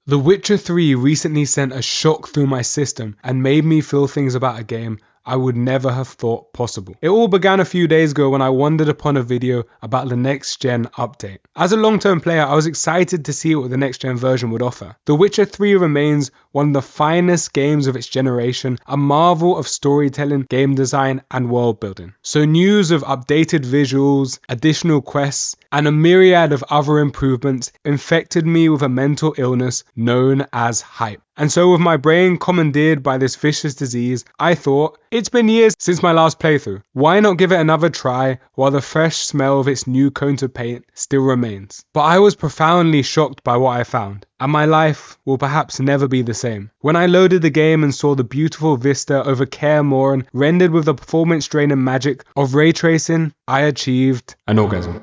The Witcher 3 recently sent a shock through my system and made me feel things about a game I would never have thought possible. It all began a few days ago when I wandered upon a video about the next gen update. As a long-term player, I was excited to see what the next gen version would offer. The Witcher 3 remains one of the finest games of its generation, a marvel of storytelling, game design, and world building. So news of updated visuals, additional quests, and a myriad of other improvements infected me with a mental illness known as hype. And so with my brain commandeered by this vicious disease, I thought, it's been years since my last playthrough. Why not give it another try while the fresh smell of its new coat of paint still remains? But I was profoundly shocked by what I found, and my life will perhaps never be the same. When I loaded the game and saw the beautiful vista over Kaer Morhen rendered with the performance-draining magic of ray tracing, I achieved an orgasm.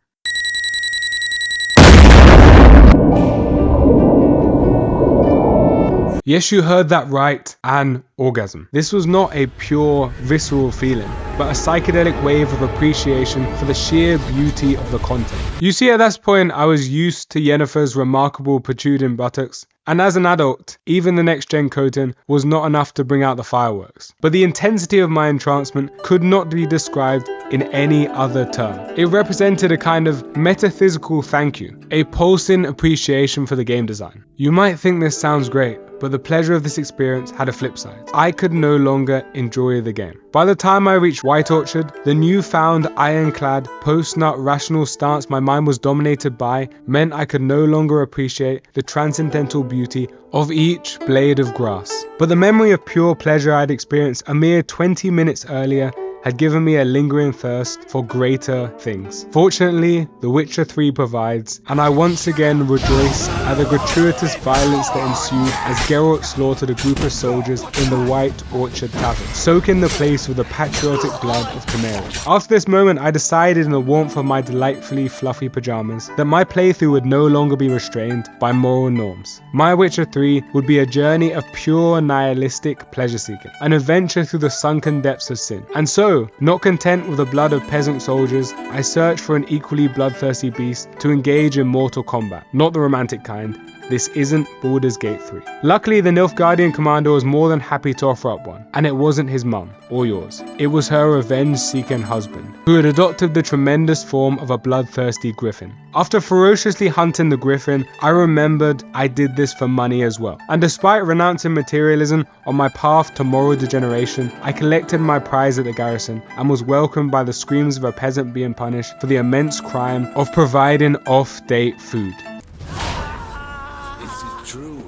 Yes, you heard that right, an orgasm. This was not a pure, visceral feeling, but a psychedelic wave of appreciation for the sheer beauty of the content. You see, at this point, I was used to Yennefer's remarkable protruding buttocks, and as an adult, even the next-gen coating was not enough to bring out the fireworks. But the intensity of my entrancement could not be described in any other term. It represented a kind of metaphysical thank you, a pulsing appreciation for the game design. You might think this sounds great, but the pleasure of this experience had a flip side. I could no longer enjoy the game. By the time I reached White Orchard, the newfound ironclad, post-nut rational stance my mind was dominated by meant I could no longer appreciate the transcendental beauty of each blade of grass. But the memory of pure pleasure I'd experienced a mere 20 minutes earlier had given me a lingering thirst for greater things. Fortunately, The Witcher 3 provides, and I once again rejoiced at the gratuitous violence that ensued as Geralt slaughtered a group of soldiers in the White Orchard Tavern, soaking the place with the patriotic blood of Cimmeria. After this moment, I decided in the warmth of my delightfully fluffy pajamas that my playthrough would no longer be restrained by moral norms. My Witcher 3 would be a journey of pure nihilistic pleasure seeking, an adventure through the sunken depths of sin. And so, not content with the blood of peasant soldiers, I searched for an equally bloodthirsty beast to engage in mortal combat. Not the romantic kind. This isn't Baldur's Gate 3. Luckily, the Nilfgaardian commander was more than happy to offer up one, and it wasn't his mum, or yours. It was her revenge-seeking husband, who had adopted the tremendous form of a bloodthirsty griffin. After ferociously hunting the griffin, I remembered I did this for money as well. And despite renouncing materialism on my path to moral degeneration, I collected my prize at the garrison and was welcomed by the screams of a peasant being punished for the immense crime of providing off-date food. True.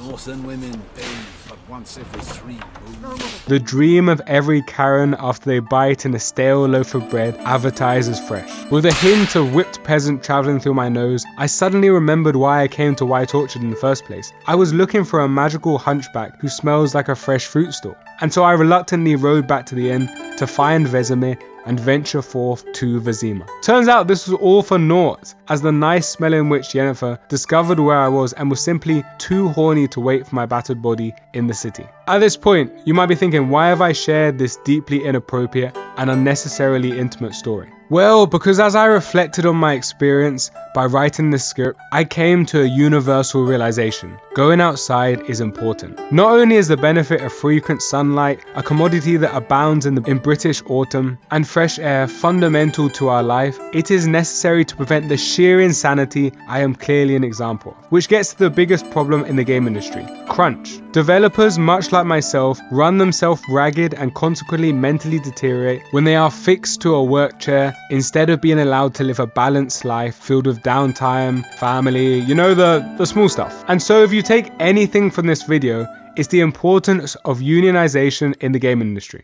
Northern women bathe but once every 3 moons. The dream of every Karen after they bite in a stale loaf of bread advertised as fresh. With a hint of whipped peasant travelling through my nose, I suddenly remembered why I came to White Orchard in the first place. I was looking for a magical hunchback who smells like a fresh fruit store. And so I reluctantly rode back to the inn to find Vesemir and venture forth to Vizima. Turns out this was all for naught, as the nice smelling witch Yennefer discovered where I was and was simply too horny to wait for my battered body in the city. At this point, you might be thinking, why have I shared this deeply inappropriate and unnecessarily intimate story? Well, because as I reflected on my experience by writing this script, I came to a universal realization. Going outside is important. Not only is the benefit of frequent sunlight, a commodity that abounds in British autumn, and fresh air fundamental to our life, it is necessary to prevent the sheer insanity I am clearly an example of. Which gets to the biggest problem in the game industry: crunch. Developers, much like myself, run themselves ragged and consequently mentally deteriorate when they are fixed to a work chair instead of being allowed to live a balanced life filled with downtime, family, the small stuff. And so if you take anything from this video, it's the importance of unionization in the game industry.